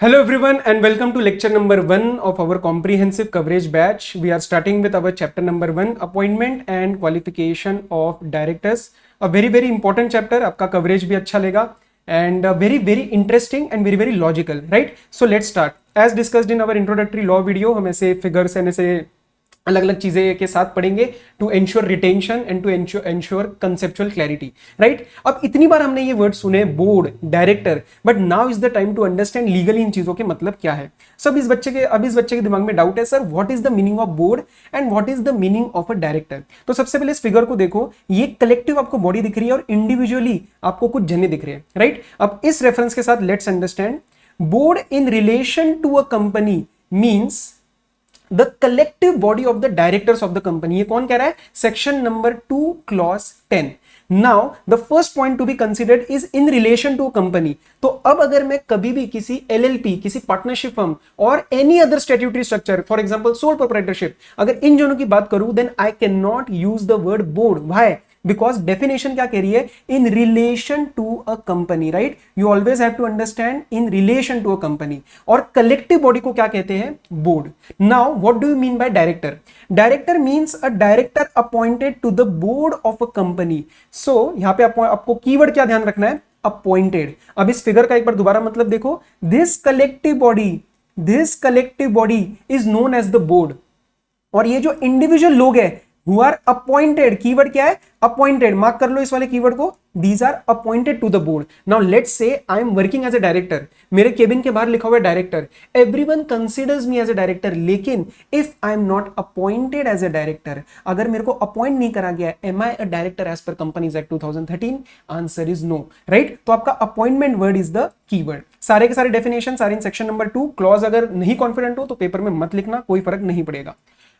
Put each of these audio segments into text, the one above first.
Hello everyone and welcome to lecture number 1 of our comprehensive coverage batch. We are starting with our chapter number 1, appointment and qualification of directors. A very important chapter. आपका coverage भी अच्छा लेगा and very interesting and very logical, right? So let's start. As discussed in our introductory law video, हम ऐसे figures and ऐसे अलग अलग चीजें के साथ पढ़ेंगे to ensure retention and to ensure conceptual clarity, right? अब इतनी बार हमने ये वर्ड सुने, board, director, but now is the time to understand legally इन चीजों के मतलब क्या है. सब इस बच्चे के दिमाग में डाउट है, sir what is the meaning of board and what is the meaning of a director. तो सबसे पहले इस फिगर को देखो, ये कलेक्टिव आपको बॉडी दिख रही है और इंडिविजुअली आपको कुछ जने दिख रहे हैं, राइट? अब इस रेफरेंस के साथ let's understand board in relation to a company means the collective body of the directors of the company. ये कौन कह रहा है? Section number 2 clause 10. Now the first point to be considered is in relation to company. तो अब अगर मैं कभी भी किसी एलएलपी, किसी पार्टनरशिप फर्म और any other statutory structure, for example sole proprietorship, अगर इन दोनों की बात करूं then I can not use the word board. Why? Because definition क्या कह रही है? In relation to a company, right? You always have to understand in relation to a company. और कलेक्टिव बॉडी को क्या कहते हैं? Board. Now what do you mean by director? Director means a director appointed to the board of a company. So यहां पे आपको keyword क्या ध्यान रखना है? अपॉइंटेड. अब इस फिगर का एक बार दोबारा मतलब देखो, this collective body is known as the board. और ये जो इंडिविजुअल लोग है who are appointed, कीवर्ड क्या है? अपॉइंटेड. मार्क कर लो इस वाले कीवर्ड को. These are appointed to the board. Now let's say I am working as a director. मेरे केबिन के बाहर लिखा हुआ है director. Everyone considers me as a director. लेकिन if I am not appointed as a director, अगर मेरे को अपॉइंट नहीं करा गया, am I a director as per Companies Act 2013? Answer is no. Right? तो आपका appointment word is the keyword. सारे के सारे डेफिनेशन सारे इन सेक्शन नंबर 2. क्लॉज अगर नहीं कॉन्फिडेंट हो तो पेपर में मत लिखना, कोई फर्क नहीं पड़ेगा.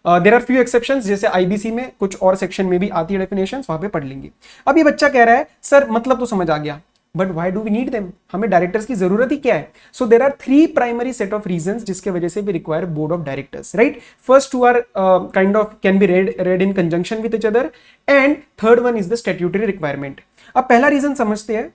देयर आर फ्यू एक्सेप्शंस, जैसे आईबीसी में कुछ और सेक्शन में भी आती है डेफिनेशंस, वहां पे पढ़ लेंगे. अब ये बच्चा कह रहा है सर मतलब तो समझ आ गया, but why do we need them? हमें डायरेक्टर्स की जरूरत ही क्या है? So there are 3 primary set of reasons जिसके वजह से we require board of directors, right? First 2 are kind of can be read in conjunction with each other and third one is the statutory requirement. अब पहला reason समझते हैं.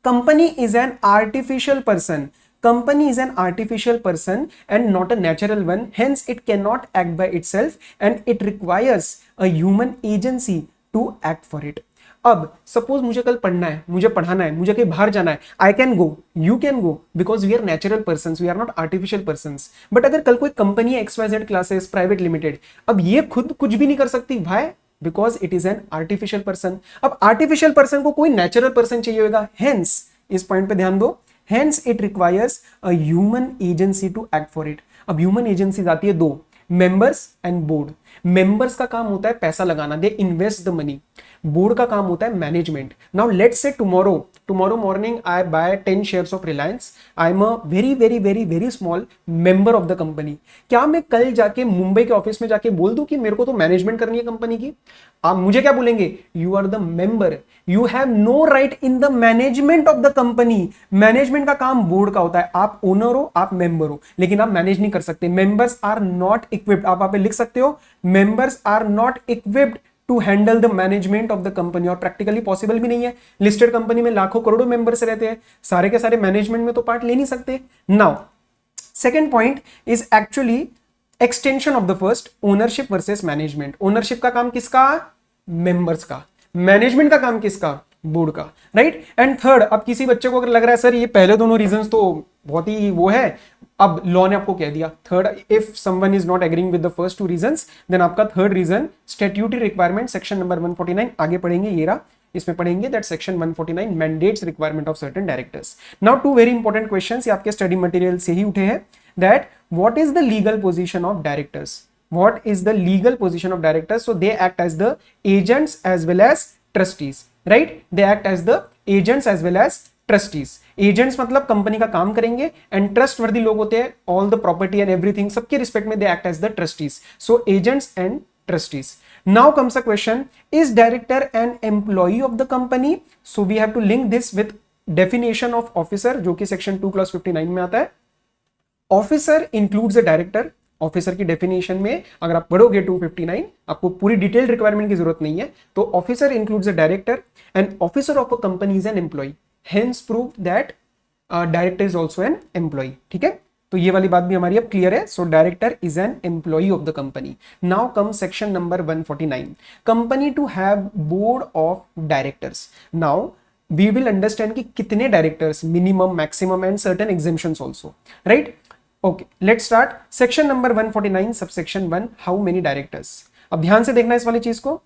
Company is an artificial person. Company is an artificial person and not a natural one. Hence, it cannot act by itself and it requires a human agency to act for it. अब suppose मुझे कल पढ़ना है, मुझे पढ़ाना है, मुझे कहीं बाहर जाना है, I can go, you can go, because we are natural person, we are not artificial person. But अगर कल कोई कंपनी है XYZ क्लासेस प्राइवेट लिमिटेड, अब ये खुद कुछ भी नहीं कर सकती. Why? Because it is an artificial person. अब आर्टिफिशियल पर्सन को कोई नेचुरल पर्सन चाहिए होगा. हेंस इस पॉइंट पे ध्यान दो. Hence it requires a human agency to act for it. अब ह्यूमन एजेंसीज आती है 2, मेंबर्स एंड बोर्ड. मेंबर्स का काम होता है पैसा लगाना, they invest the money. Board का काम होता है management. Now let's say tomorrow morning I buy 10 shares of Reliance. I am a very small member of the company. क्या मैं कल जाके मुंबई के ऑफिस में जाके बोल दूं कि मेरे को तो मैनेजमेंट करनी है कंपनी की? आप मुझे क्या बोलेंगे? You are the member, you have no right in the management of the company. Management का काम बोर्ड का होता है. आप ओनर हो, आप मेंबर हो, लेकिन आप मैनेज नहीं कर सकते. Members are not equipped. आप वहां पे लिख सकते हो, members are not equipped to handle the management of the company. और प्रैक्टिकली पॉसिबल भी नहीं है. लिस्टेड कंपनी में लाखों करोड़ों मेंबर्स रहते हैं, सारे के सारे मैनेजमेंट में तो पार्ट ले नहीं सकते. Now second point is actually extension of the first, ownership versus management. Ownership का काम किसका? मेंबर्स का. मैनेजमेंट का काम किसका? बोर्ड का, राइट? एंड थर्ड, अब किसी बच्चे को अगर लग रहा है सर ये पहले दोनों रीजंस तो बहुत ही वो है, अब लॉ ने आपको कह दिया third, if someone is not agreeing with the first 2 reasons then आपका third reason statutory requirement, section number 149 आगे पढ़ेंगे. ये रहा, इसमें पढ़ेंगे that section 149 mandates requirement of certain directors. Now 2 very important questions ये आपके स्टडी मटेरियल से ही उठे हैं. That what is the legal position of directors? What is the legal position of directors? So they act as the agents as well as trustees, right? They act as the agents as well as trustees. Agents मतलब company का काम करेंगे and trustworthy लोग होते हैं, all the property and everything सबके respect में they act as the trustees. So agents and trustees. Now comes a question: is director an employee of the company? So we have to link this with definition of officer जो कि section 2 clause 59 में आता है. Officer includes a director. Officer की definition में अगर आप पढ़ोगे 259, आपको पूरी डिटेल रिक्वायरमेंट की जरूरत नहीं है. तो officer includes a director and officer of a company is an employ. Hence prove that director is also an employ. ठीक है, तो ये वाली बात भी हमारी अब क्लियर है। So director is an employee of the company. Now come section number 149, company to have board of directors. Now we will understand कि कितने directors, minimum, maximum and certain exemptions also, right. Okay, let's start. Section number 149 subsection 1, how many directors. अब ध्यान से देखना इस वाली चीज को।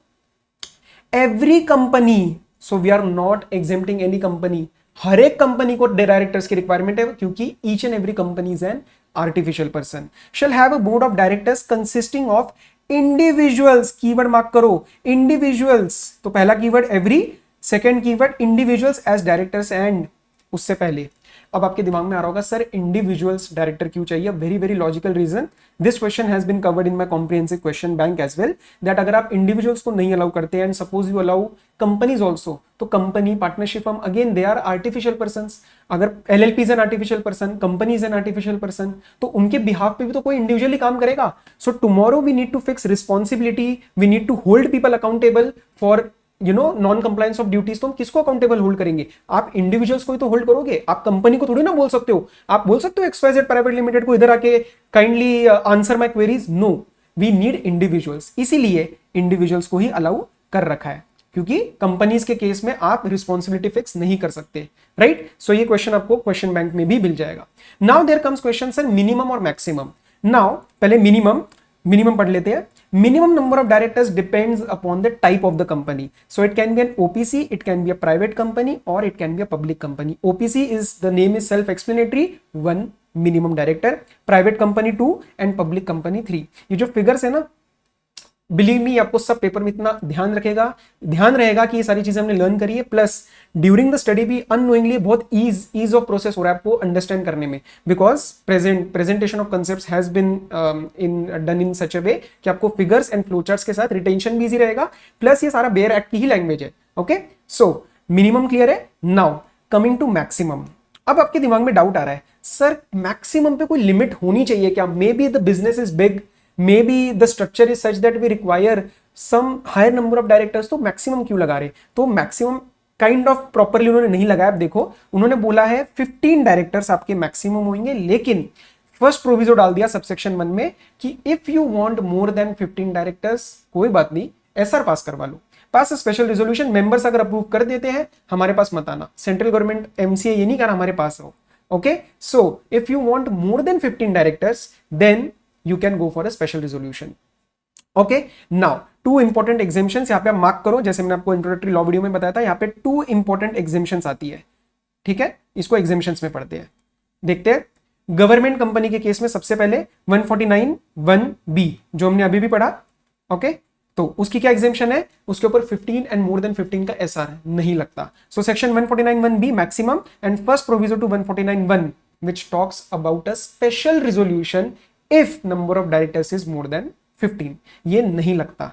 Every company, so we are not exempting any company, हर एक कंपनी को डायरेक्टर्स की रिक्वायरमेंट है, क्योंकि each and every company is an artificial person, shall have a board of directors consisting of individuals. Keyword mark करो, individuals. तो पहला keyword every, second keyword individuals as directors and, उससे पहले अब आपके दिमाग में आ रहा होगा सर इंडिविजुअल्स डायरेक्टर क्यों चाहिए। Very very logical reason, this question has been covered in my comprehensive question bank as well, that अगर आप इंडिविजुअल्स को नहीं अलाउ करते and suppose you allow companies also, तो company, partnership firm, again they are artificial person. अगर LLP is an artificial person, company is an artificial person, तो उनके behalf पे भी तो कोई इंडिविजुअली काम करेगा। So tomorrow we need to fix responsibility, we need to hold people accountable for non compliance of duties. तो हम किसको अकाउंटेबल होल्ड करेंगे? आप इंडिविजुअल्स को ही तो होल्ड करोगे, आप कंपनी को थोड़ी ना बोल सकते हो। आप बोल सकते हो XYZ प्राइवेट लिमिटेड को इधर आके kindly answer my queries, no, we need individuals. इसीलिए इंडिविजुअल्स को ही अलाउ कर रखा है, क्योंकि कंपनीज के केस में आप रिस्पॉन्सिबिलिटी फिक्स नहीं कर सकते, राइट। सो ये क्वेश्चन आपको क्वेश्चन बैंक में भी मिल जाएगा। Now there comes question, sir minimum और मैक्सिमम। नाउ पहले मिनिमम पढ़ लेते हैं। Minimum number of directors depends upon the type of the company. So it can be an OPC, it can be a private company, or it can be a public company. OPC is, the name is self-explanatory, 1 minimum director, private company 2 and public company 3. ये जो figures है ना, believe me आपको सब paper में इतना ध्यान रहेगा कि ये सारी चीजें हमने लर्न करी है, प्लस ड्यूरिंग द स्टडी भी अननोइंगली बहुत ईज ऑफ प्रोसेस हो रहा है आपको अंडरस्टैंड करने में, because presentation of concepts has been done in such a way कि आपको फिगर्स एंड फ्लोचार्ट्स के साथ रिटेंशन भी इजी रहेगा, प्लस ये सारा बेयर एक्ट की ही लैंग्वेज है। ओके, सो मिनिमम क्लियर है। Now coming to maximum. अब आपके दिमाग में डाउट आ रहा है, सर मैक्सिमम पे कोई लिमिट होनी चाहिए क्या? May be the business is big, maybe the structure is such that we require some higher number of directors, तो maximum क्यों लगा रहे? तो maximum kind of properly उन्होंने नहीं लगाया। अब देखो, उन्होंने बोला है 15 डायरेक्टर्स आपके मैक्सिमम होंगे, लेकिन फर्स्ट प्रोविजो डाल दिया सबसेक्शन 1 में कि if you want more than 15 directors, कोई बात नहीं, एसआर पास करवा लो, पास स्पेशल रेजोल्यूशन, मेंबर्स अगर अप्रूव कर देते हैं हमारे पास मत आना, सेंट्रल गवर्नमेंट एमसीए ये नहीं कर हमारे पास हो। Okay, so if you want more than 15 directors then you can go for a special resolution. Okay, now two important exemptions यहाँ पे आप मार्क करो, जैसे मैंने आपको इंट्रोडक्टरी लॉ वीडियो में बताया था, यहाँ पे 2 इंपॉर्टेंट एग्जेम्पशंस आती है। ठीक है, इसको एग्जेम्पशंस में पढ़ते हैं, देखते हैं। गवर्नमेंट कंपनी के केस में सबसे पहले 149(1)(b जो हमने अभी भी पढ़ा। ओके, तो उसकी क्या एग्जेम्पशन है? उसके ऊपर 15 एंड मोर देन 15 का एसआर नहीं लगता। So section 149(1)(b maximum and first proviso to 149(1) which talks about a special resolution if number of directors is more than 15, ये नहीं लगता।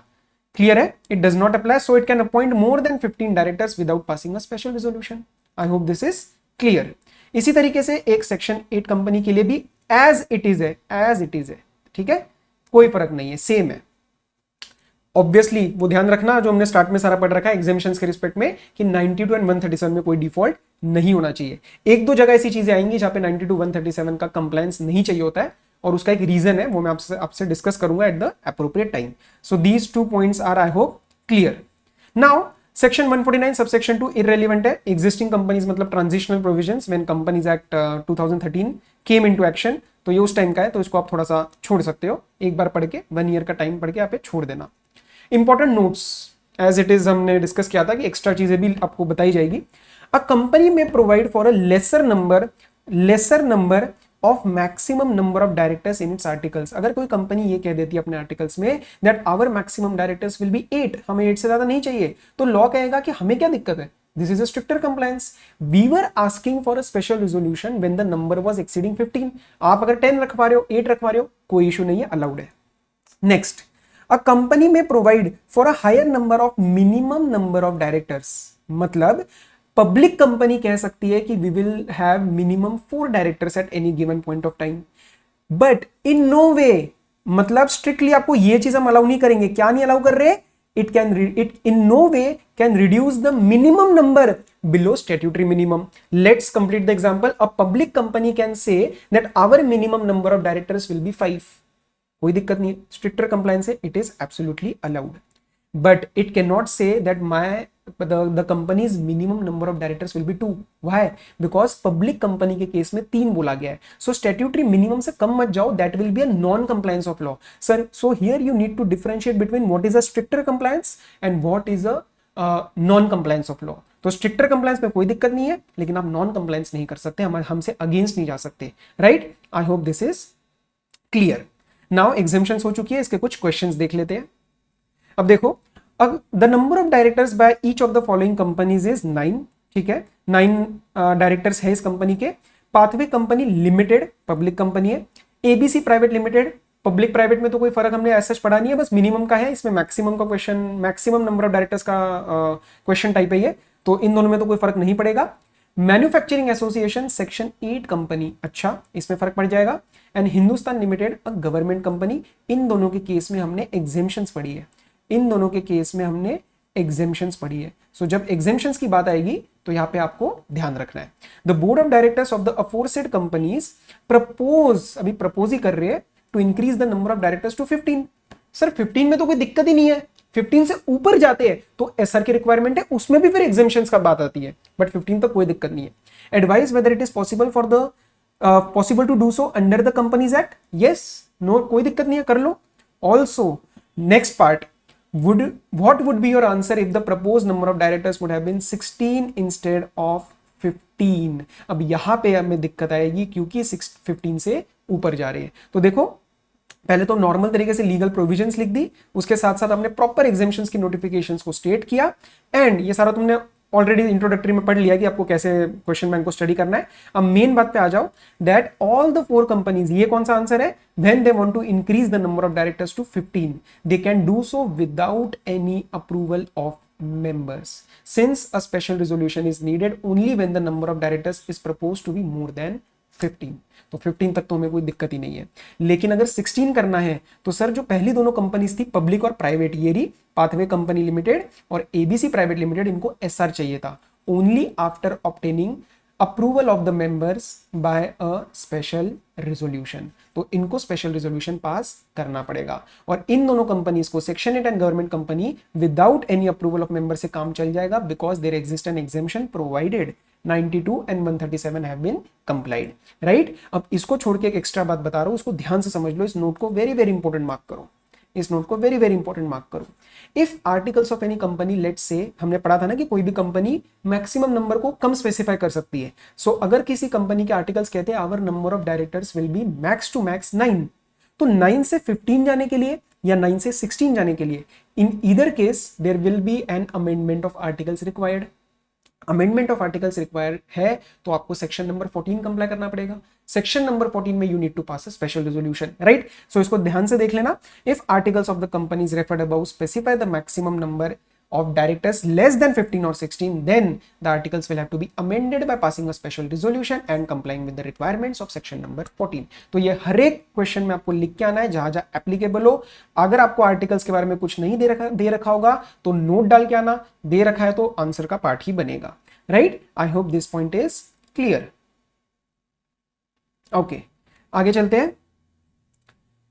क्लियर है? It does not apply, so it can appoint more than 15 directors without passing a special resolution. I hope this is clear. इसी तरीके से एक section 8 company के लिए भी as it is है, ठीक है, कोई फर्क नहीं है, सेम है। ऑब्वियसली वो ध्यान रखना जो हमने स्टार्ट में सारा पढ़ रखा है एग्जेम्पशंस के रिस्पेक्ट में कि 92 एंड 137 में कोई डिफॉल्ट नहीं होना चाहिए। एक दो जगह ऐसी चीजें आएंगी जहां पे 92 137 का कंप्लायंस नहीं चाहिए होता है, और उसका एक रीजन है, वो मैं आपसे डिस्कस करूंगा at the appropriate time. So these 2 points are I hope clear. Now section 149 subsection 2 irrelevant है। एग्जिस्टिंग कंपनीज मतलब transitional provisions when companies act 2013 came into action, तो ये उस टाइम का है, तो इसको आप थोड़ा सा छोड़ सकते हो, एक बार पढ़ के 1 ईयर का टाइम पढ़ के आप छोड़ देना। Important notes as it is हमने डिस्कस किया था कि एक्स्ट्रा चीजें भी आपको बताई जाएगी। अ कंपनी में provide for a lesser number of maximum number of directors in its articles. अगर कोई कंपनी ये कह देती है अपने आर्टिकल्स में that our maximum directors will be 8, हमें 8 से ज्यादा नहीं चाहिए, तो लॉ कहेगा कि हमें क्या दिक्कत है, this is a stricter compliance. We were asking for a special resolution when the number was exceeding 15। आप अगर 10 रखवा रहे हो, 8 रखवा रहे हो, कोई इशू नहीं है, अलाउड है। नेक्स्ट, अ कंपनी में provide for a higher number of minimum number of directors, मतलब पब्लिक कंपनी कह सकती है कि we will have minimum 4 directors at any given point of time, but in no way, मतलब strictly आपको ये चीज हम अलाउ नहीं करेंगे। क्या नहीं अलाउ कर रहे? It in no way can reduce the minimum number below statutory minimum. Let's complete the example. A public company can say that our minimum number of directors will be 5. कोई दिक्कत नहीं है, stricter compliance है, it is absolutely allowed. But it cannot say that the company's minimum number of directors will be 2. Why? Because public company के case में 3 बोला गया है. So statutory minimum से कम मत जाओ, that will be a non-compliance of law. Sir, so here you need to differentiate between what is a stricter compliance and what is a non-compliance of law. तो stricter compliance में कोई दिक्कत नहीं है, लेकिन आप नॉन कंप्लायंस नहीं कर सकते, हमसे अगेंस्ट नहीं जा सकते, right? I hope this is clear. Now exemptions हो चुकी है, इसके कुछ क्वेश्चंस देख लेते हैं. अब देखो, अब the number of directors by each of the following companies is 9. ठीक है, 9 डायरेक्टर्स है इस कंपनी के. Pathway company limited public company है. ABC private limited public private में तो कोई फर्क हमने ऐसा पढ़ा नहीं है, बस मिनिमम का है, इसमें मैक्सिमम का question, maximum number of directors का क्वेश्चन टाइप है ये, तो इन दोनों में तो कोई फर्क नहीं पड़ेगा. मैन्युफैक्चरिंग एसोसिएशन सेक्शन 8 कंपनी, अच्छा इसमें फर्क पड़ जाएगा. And Hindustan limited a government company, इन दोनों के केस में हमने एग्जेम्पशंस पढ़ी है, इन दोनों के केस में हमने एग्जेम्पशंस पढ़ी है. सो जब एग्जेम्पशंस की बात आएगी तो यहां पे आपको ध्यान रखना है. The board of directors of the aforesaid companies propose, अभी प्रपोज ही कर रहे हैं, to increase the number of directors to 15. Sir 15 में तो कोई दिक्कत ही नहीं है, 15 से ऊपर जाते हैं तो एसआर की रिक्वायरमेंट है, उसमें भी फिर एग्जेम्पशंस का बात आती है, बट 15 तक कोई दिक्कत नहीं है. Advise whether it is possible for the possible to do so under the companies act. Yes, no, कोई दिक्कत नहीं है, कर लो. Also next part, what would be your answer if the proposed number of directors would have been 16 instead of 15? अब यहां पे हमें दिक्कत आएगी क्योंकि 15 से ऊपर जा रही है. तो देखो, पहले तो नॉर्मल तरीके से लीगल प्रोविजंस लिख दी, उसके साथ साथ हमने प्रॉपर एग्जेम्पशंस की नोटिफिकेशंस को स्टेट किया, एंड ये सारा तुमने ऑलरेडी इंट्रोडक्टरी में पढ़ लिया कि आपको कैसे क्वेश्चन बैंक को स्टडी करना है. अब मेन बात पे आ जाओ, दैट ऑल द 4 कंपनीज, ये कौन सा आंसर है? When they want to increase the number of directors to 15, they can do so without any approval of members, since a special resolution is needed only when the number of directors is proposed to be more than 15. तो 15 तक तो हमें कोई दिक्कत ही नहीं है. लेकिन अगर 16 करना है तो सर जो पहली दोनों कंपनीज थी पब्लिक और प्राइवेट, ये रही पाथवे कंपनी लिमिटेड और एबीसी प्राइवेट लिमिटेड, इनको एसआर चाहिए था only after obtaining approval of the members by a special resolution. तो इनको स्पेशल रेजोल्यूशन पास करना पड़ेगा, और इन दोनों कंपनीज को section 8 and government company without any approval of member से काम चल जाएगा, because there exist an exemption provided 92 and 137 have been complied, right. अब इसको छोड़ के एक एक्स्ट्रा बात बता रहा हूं, उसको ध्यान से समझ लो, इस नोट को वेरी वेरी इंपॉर्टेंट मार्क करो, इस नोट को वेरी वेरी इंपॉर्टेंट मार्क करो. If articles of any company, let's say, हमने पढ़ा था ना कि कोई भी कंपनी मैक्सिमम नंबर को कम स्पेसिफाई कर सकती है. सो अगर किसी कंपनी के आर्टिकल्स कहते हैं our number of directors will be max to max 9, तो 9 से 15 जाने के लिए या 9 से 16 जाने के लिए, in either case there will be an amendment of articles required. Amendment of articles required है तो आपको सेक्शन नंबर 14 कंप्लाई करना पड़ेगा. सेक्शन नंबर 14 में you need to pass a special resolution, right. So इसको ध्यान से देख लेना. If articles of the companies referred about specify the maximum number of directors less than 15 or 16, then the articles will have to be amended by passing a special resolution and complying with the requirements of section number 14. तो ये हर एक question में आपको लिख के आना है जहां जहां एप्लीकेबल हो. अगर आपको आर्टिकल्स के बारे में कुछ नहीं दे रखा होगा तो नोट डाल के आना, दे रखा है तो आंसर का पार्ट ही बनेगा, right. I hope this point is clear. Okay, आगे चलते हैं.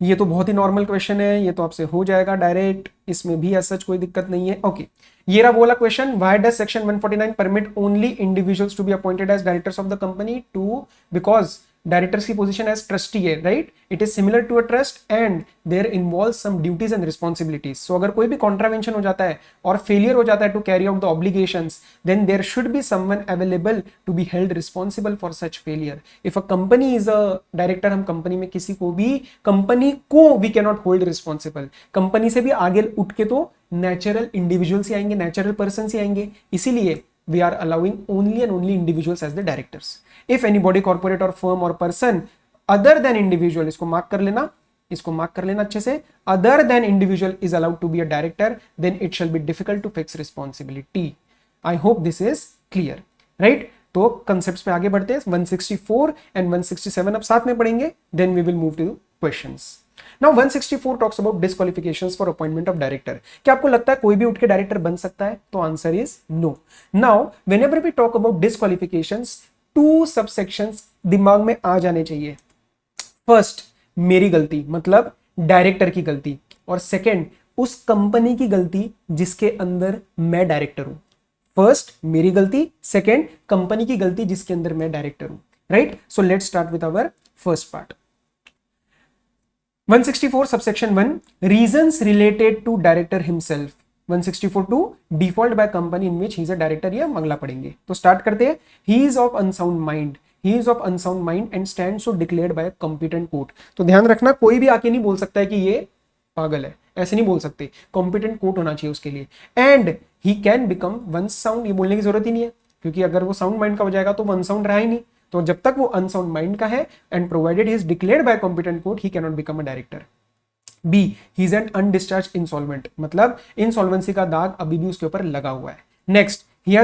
ये तो बहुत ही नॉर्मल क्वेश्चन है, ये तो आपसे हो जाएगा डायरेक्ट, इसमें भी ऐसा कोई दिक्कत नहीं है. ओके, ये रहा बोला question, why does section 149 permit only individuals to be appointed as directors of the company? Two, because directors की पोजीशन एज ट्रस्टी है, right. It is similar to a trust and there involve some duties and responsibilities. So अगर कोई भी contravention हो जाता है और failure हो जाता है to carry out the obligations, then there should be someone available to be held responsible for such failure. If a company is a director, हम कंपनी में किसी को भी, कंपनी को we can not hold responsible. Company से भी आगे उठ के तो नेचुरल इंडिविजुअल्स ही आएंगे, नेचुरल पर्सन ही आएंगे, इसीलिए we are allowing only and only individuals as the directors. If any body, corporate or firm or person other than individual, इसको मार्क कर लेना, इसको मार्क कर लेना अच्छे से, other than individual is allowed to be a director, then it shall be difficult to fix responsibility. I hope this is clear, right? तो concepts पे आगे बढ़ते हैं। 164 एंड 167 अब साथ में पढ़ेंगे, then we will move to questions. Now 164 talks about disqualifications for appointment of director. क्या आपको लगता है कोई भी उठ के डायरेक्टर बन सकता है? तो answer is no. Now whenever we talk about disqualifications, 2 subsections दिमाग में आ जाने चाहिए। फर्स्ट, मेरी गलती मतलब डायरेक्टर की गलती, और सेकंड, उस कंपनी की गलती जिसके अंदर मैं डायरेक्टर हूं। फर्स्ट मेरी गलती, सेकंड कंपनी की गलती जिसके अंदर मैं डायरेक्टर हूं, right? So let's start with our first part. 164 subsection 1 reasons related to director himself। 164.2 default by company in which he is a director, ये अगला पढ़ेंगे। तो स्टार्ट करते हैं। he is of unsound mind and stands so declared by a competent court। तो ध्यान रखना, कोई भी आके नहीं बोल सकता है कि ये पागल है, ऐसे नहीं बोल सकते, कॉम्पिटेंट कोर्ट होना चाहिए उसके लिए। And he can become one sound, ये बोलने की जरूरत ही नहीं है, क्योंकि अगर वो साउंड माइंड का हो जाएगा तो वन साउंड रहा ही नहीं। तो जब तक वो अनसाउंड माइंड का है and provided he is declared by competent court, he can not become a director. B, he is an undischarge insolvent, मतलब इंसॉल्वेंसी का दाग अभी भी उसके ऊपर लगा हुआ है। Next, he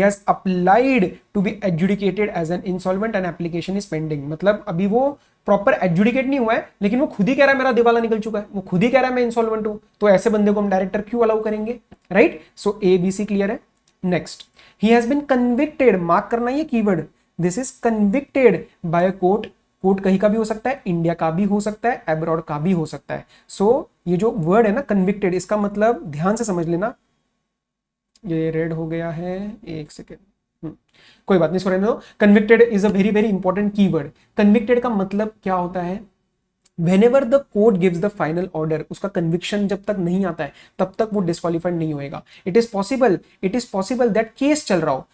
has applied to be adjudicated as an insolvent and application is pending, मतलब अभी वो प्रॉपर एडजुडिकेट नहीं हुआ है, लेकिन वो खुद ही कह रहा है मेरा दिवाला निकल चुका है, वो खुद ही कह रहा है मैं इंसॉल्वेंट हूं, तो ऐसे बंदे को हम डायरेक्टर क्यों अलाउ करेंगे, right? So A B C clear है। Next, he has been convicted, mark करना ये keyword, this is convicted by a court. Court कहीं का भी हो सकता है, इंडिया का भी हो सकता है, एब्रॉड का भी हो सकता है। सो ये जो वर्ड है ना कन्विक्टेड, इसका मतलब ध्यान से समझ लेना, ये रेड हो गया है, एक सेकेंड, कोई बात नहीं, इसको रहने दो। Convicted is a very very important keyword. Convicted का मतलब क्या होता है? Whenever the court gives the final order, उसका कन्विक्शन जब तक नहीं आता है तब तक वो डिस्क्वालीफाइड नहीं होएगा। It is possible that case चल रहा हो,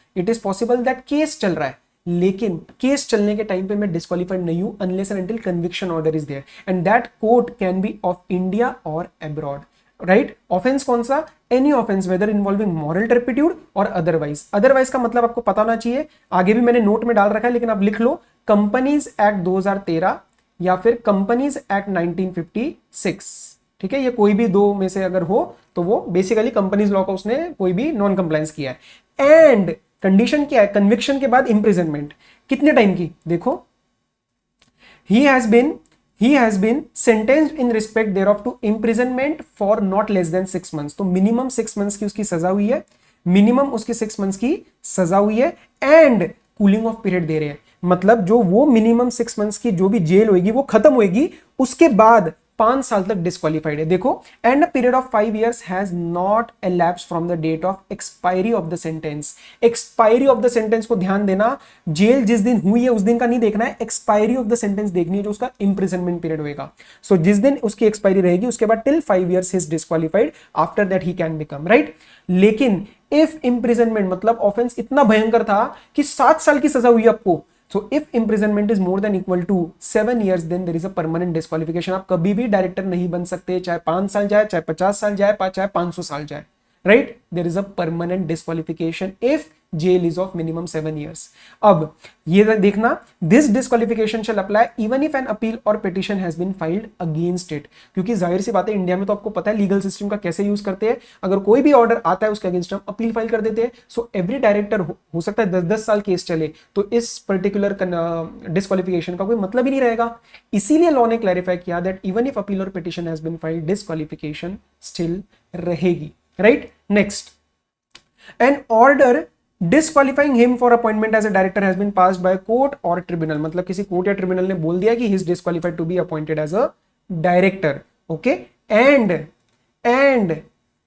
चल रहा है, लेकिन केस चलने के टाइम पे मैं डिस्क्वालीफाइड नहीं हूं unless and until conviction order is there, and that court can be of India और अब्रॉड, राइट? ऑफेंस कौन सा? Any offence whether involving moral turpitude और अदरवाइज का मतलब आपको पता होना चाहिए, आगे भी मैंने नोट में डाल रखा है, लेकिन आप लिख लो, कंपनीज एक्ट 2013 या फिर कंपनीज एक्ट 1956, ठीक है? ये कोई भी दो में से अगर हो तो वो बेसिकली कंपनीज लॉ का उसने कोई भी नॉन कंप्लायंस किया है। एंड कंडीशन क्या है? कन्विक्शन के बाद इंप्रिजनमेंट, कितने टाइम की? देखो, he has been sentenced in respect thereof to imprisonment for not less than 6 months। तो मिनिमम 6 मंथ्स की उसकी सजा हुई है, एंड कूलिंग ऑफ पीरियड दे रहे हैं, मतलब जो वो मिनिमम 6 मंथ्स की जो भी जेल होगी वो खत्म होगी, उसके बाद 5 साल तक डिस्क्वालीफाइड है। देखो, and a period of 5 years has not elapsed from the date of expiry of the sentence. Expiry of the sentence को ध्यान देना, जेल जिस दिन हुई है उस दिन का नहीं देखना है, एक्सपायरी ऑफ द सेंटेंस देखनी है, जो उसका इंप्रिजनमेंट पीरियड होगा। सो जिस दिन उसकी एक्सपायरी रहेगी उसके बाद till 5 years he is disqualified, after that he can become, right? लेकिन इफ इंप्रिजनमेंट मतलब ऑफेंस इतना भयंकर था कि 7 साल की सजा हुई आपको, so if imprisonment is more than equal to 7 years then there is a permanent disqualification। आप कभी भी डायरेक्टर नहीं बन सकते, चाहे 5 साल जाए, चाहे 50 साल जाए, चाहे 500 साल जाए, right? There is a permanent disqualification if jail is of minimum 7 years। अब ये देखना, this disqualification shall apply even if an appeal और petition has been filed against it, क्योंकि जाहिर सी बात है इंडिया में तो आपको पता है लीगल सिस्टम का कैसे यूज करते हैं, अगर कोई भी ऑर्डर आता है उसके अगेंस्ट हम अपील फाइल कर देते हैं। सो एवरी डायरेक्टर हो सकता है 10-10 साल केस चले, तो इस पर्टिकुलर डिस्क्वालिफिकेशन का कोई मतलब ही नहीं रहेगा। इसीलिए लॉ ने क्लैरिफाई किया दैट इवन इफ अपील और petition has been filed disqualification still रहेगी, right? Next, an order disqualifying him for appointment as a director has been passed by a court or tribunal, मतलब किसी court या tribunal ने बोल दिया कि he is disqualified to be appointed as a director, okay? and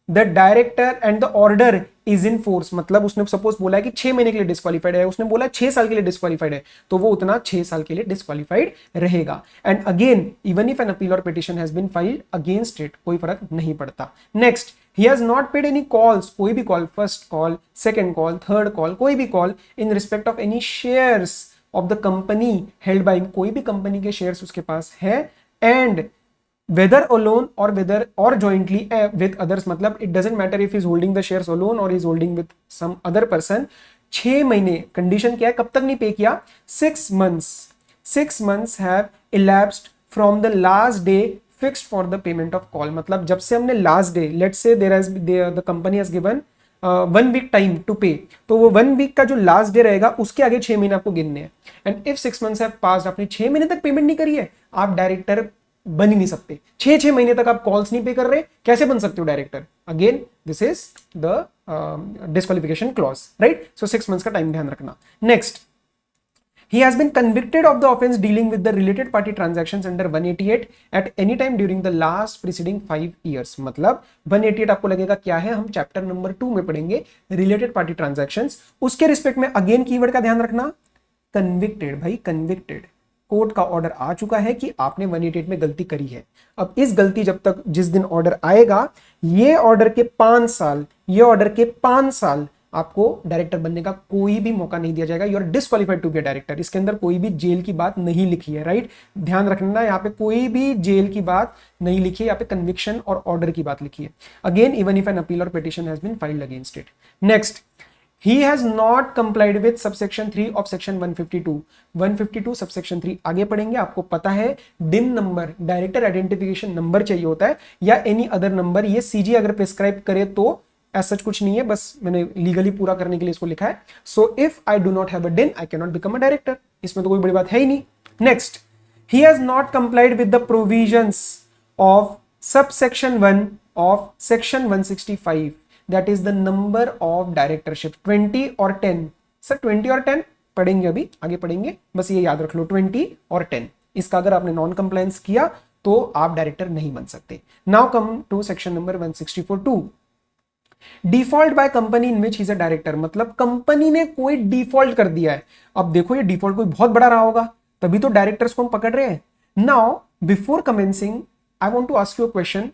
the director and the order is in force, मतलब उसने suppose बोला है कि 6 महीने के लिए डिस्क्वालीफाइड है, उसने बोला 6 साल के लिए डिस्क्वालीफाइड है, तो वो उतना 6 साल के लिए डिस्क्वालीफाइड रहेगा। And again even if an appeal और petition has been filed against it, कोई फर्क नहीं पड़ता। Next, he has not paid any calls, कोई भी call, first call, second call, third call, कोई भी call in respect of any shares of the company held by, कोई भी कंपनी के शेयर्स उसके पास है, and whether alone or jointly with others, मतलब it doesn't matter if he's holding the shares alone or he's holding with some other person। 6 महीने, condition क्या है, कब तक नहीं पे किया? 6 months have elapsed from the last day fixed for the payment of call, मतलब जब से हमने last day, let's say the company has given 1 week time to pay, तो वो 1 वीक का जो लास्ट डे रहेगा उसके आगे 6 महीने आपको गिनने हैं। And if 6 months have passed, आपने 6 महीने तक पेमेंट नहीं करी है, आप डायरेक्टर बन ही नहीं सकते। 6 महीने तक आप कॉल्स नहीं पे कर रहे, कैसे बन सकते हो director? Again this is the disqualification clause, right? So 6 months का टाइम ध्यान रखना। Next, he has been convicted of the offense dealing with the related party transactions under 188 at any time during the last preceding 5 years। मतलब 188 आपको लगेगा क्या है, हम chapter number 2 में पढ़ेंगे रिलेटेड पार्टी ट्रांजैक्शंस। उसके रिस्पेक्ट में अगेन कीवर्ड का ध्यान रखना, कन्विक्टेड। भाई कन्विक्टेड, कोर्ट का ऑर्डर आ चुका है कि आपने 188 में गलती करी है। अब इस गलती जब तक, जिस दिन ऑर्डर आएगा, ये ऑर्डर के 5 साल, ये ऑर्डर के 5 साल आपको डायरेक्टर बनने का कोई भी मौका नहीं दिया जाएगा। You are disqualified to be a director. इसके अंदर कोई भी जेल की बात नहीं लिखी है, राइट? ध्यान रखना, यहाँ पे कोई भी जेल की बात नहीं लिखी है, यहाँ पे कन्विक्शन और ऑर्डर की बात लिखी है। Again, even if an appeal और petition has been filed against it. Next, he has not complied with subsection 3 of section 152। 152 subsection 3 आगे पढ़ेंगे। आपको पता है डिन नंबर, डायरेक्टर आइडेंटिफिकेशन नंबर चाहिए होता है, या एनी अदर नंबर। ये सीजी अगर प्रिस्क्राइब करे तो ऐसा कुछ नहीं है, बस मैंने लीगली पूरा करने के लिए इसको लिखा है। So if I do not have a DIN, I can not become a director. इसमें तो कोई बड़ी बात है ही नहीं। Next, he has not complied with the provisions of subsection 1 of section 165, that is the number of directorship 20 और 10। Sir 20 और 10 पढ़ेंगे, अभी आगे पढ़ेंगे, बस ये याद रख लो 20 और 10। इसका अगर आपने नॉन कंप्लायंस किया तो आप डायरेक्टर नहीं बन सकते। Now come to section number 164(2), default by company in which he is a director. मतलब कंपनी ने कोई डिफॉल्ट कर दिया है। अब देखो ये डिफॉल्ट कोई बहुत बड़ा रहा होगा, तभी तो डायरेक्टर्स को हम पकड़ रहे हैं। Now before commencing I want to ask you a question,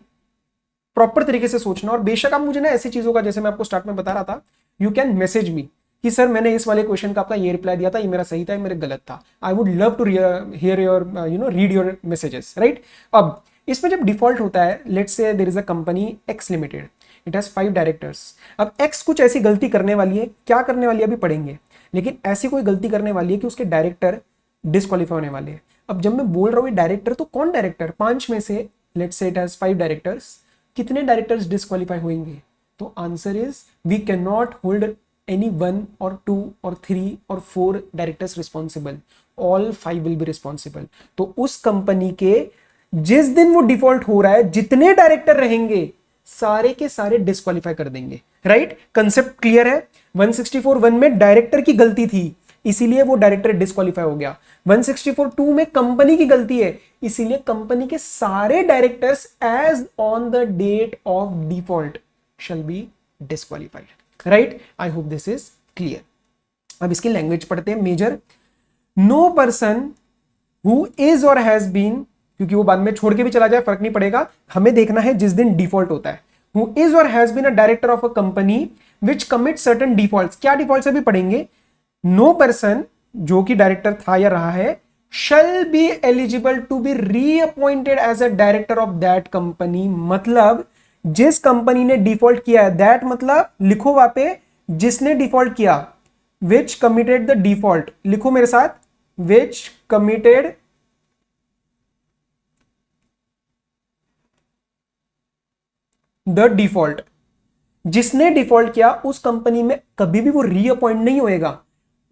proper तरीके से सोचना। और बेशक आप मुझे ना ऐसी चीजों का, जैसे मैं आपको स्टार्ट में बता रहा था, यू कैन मैसेज मी कि सर मैंने इस वाले क्वेश्चन का आपका ये रिप्लाई दिया था, ये मेरा सही था, ये मेरा गलत था। I would love to hear your read your messages, right? अब इसमें जब डिफॉल्ट होता है, let's say there is a company X limited, it has 5 directors. अब एक्स कुछ ऐसी गलती करने वाली है, क्या करने वाली है अभी पढ़ेंगे, लेकिन ऐसी कोई गलती करने वाली है कि उसके डायरेक्टर डिस्क्वालीफाई होने वाले हैं। अब जब मैं बोल रहा हूँ डायरेक्टर, तो कौन डायरेक्टर? 5 में से let's say it has 5 directors, कितने डायरेक्टर्स डिस्क्वालीफाई होंगे? तो answer is we can not hold any 1 और 2 और 3 और 4 directors responsible, all 5 will be responsible. तो उस कंपनी के जिस दिन वो डिफॉल्ट हो रहा है, जितने डायरेक्टर रहेंगे सारे के सारे डिस्क्वालीफाई कर देंगे, राइट? कंसेप्ट क्लियर है? 164(1) में डायरेक्टर की गलती थी, इसीलिए वो डायरेक्टर डिस्क्वालीफाई हो गया। 164(2) में कंपनी की गलती है, इसीलिए कंपनी के सारे directors as on the date of default shall be disqualified, right? I hope this is clear. अब इसकी लैंग्वेज पढ़ते हैं। Major, no person who is और हैज बीन, क्योंकि वो बाद में छोड़ के भी चला जाए फर्क नहीं पड़ेगा, हमें देखना है जिस दिन डिफॉल्ट होता है। हु इज और has been a director of a company which commit certain defaults, क्या डिफॉल्ट्स अभी पढ़ेंगे। नो पर्सन, जो कि डायरेक्टर था या रहा है, shall be eligible to be reappointed as a director of that company। मतलब जिस कंपनी ने डिफॉल्ट किया है, दैट मतलब लिखो वहां पे जिसने डिफॉल्ट किया, which committed the default, लिखो मेरे साथ, which committed द डिफॉल्ट। जिसने डिफॉल्ट किया उस कंपनी में कभी भी वो रीअपॉइंट नहीं होएगा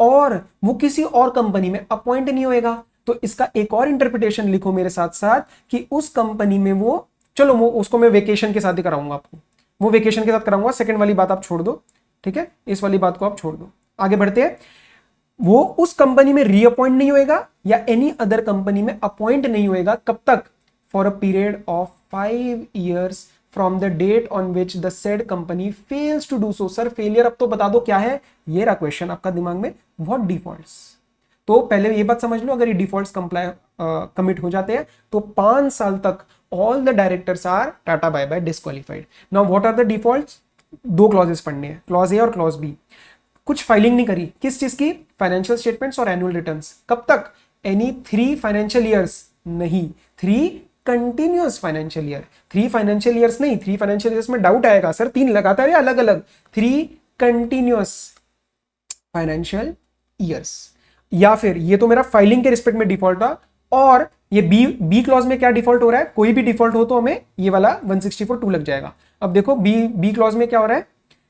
और वो किसी और कंपनी में अपॉइंट नहीं होएगा। तो इसका एक और इंटरप्रिटेशन लिखो मेरे साथ साथ कि उस कंपनी में वो, चलो वो उसको मैं वेकेशन के साथ ही कराऊंगा आपको, वो वेकेशन के साथ कराऊंगा। सेकंड वाली बात आप छोड़ दो, ठीक है? इस वाली बात को आप छोड़ दो, आगे बढ़ते हैं। वो उस कंपनी में रीअपॉइंट नहीं होएगा या एनी अदर कंपनी में अपॉइंट नहीं होएगा। कब तक? For a period of 5 years from the date on which the said company fails to do so. Sir failure अब तो बता दो क्या है, ये रहा क्वेश्चन आपका दिमाग में, व्हाट डिफॉल्ट्स। तो पहले ये बात समझ लो, अगर ये डिफॉल्ट्स कमिट हो जाते हैं तो 5 साल तक all the directors are tata bye bye disqualified. Now what are the defaults? 2 clauses पढ़ने हैं, clause A or clause B. कुछ फाइलिंग नहीं करी, किस चीज की? फाइनेंशियल स्टेटमेंट्स और एनुअल रिटर्न्स। कब तक? एनी 3 फाइनेंशियल ईयर्स नहीं, 3 continuous financial year. 3 financial years नहीं, 3 फाइनेंशियल ईयर्स में डाउट आएगा, सर 3 लगातार या अलग अलग? 3 कंटिन्यूअस फाइनेंशियल ईयर्स। या फिर ये तो मेरा फाइलिंग के रिस्पेक्ट में डिफॉल्ट था, और ये बी क्लॉज में क्या डिफॉल्ट हो रहा है? कोई भी डिफॉल्ट हो तो हमें ये वाला 164(2) लग जाएगा। अब देखो बी क्लॉज में क्या हो रहा है,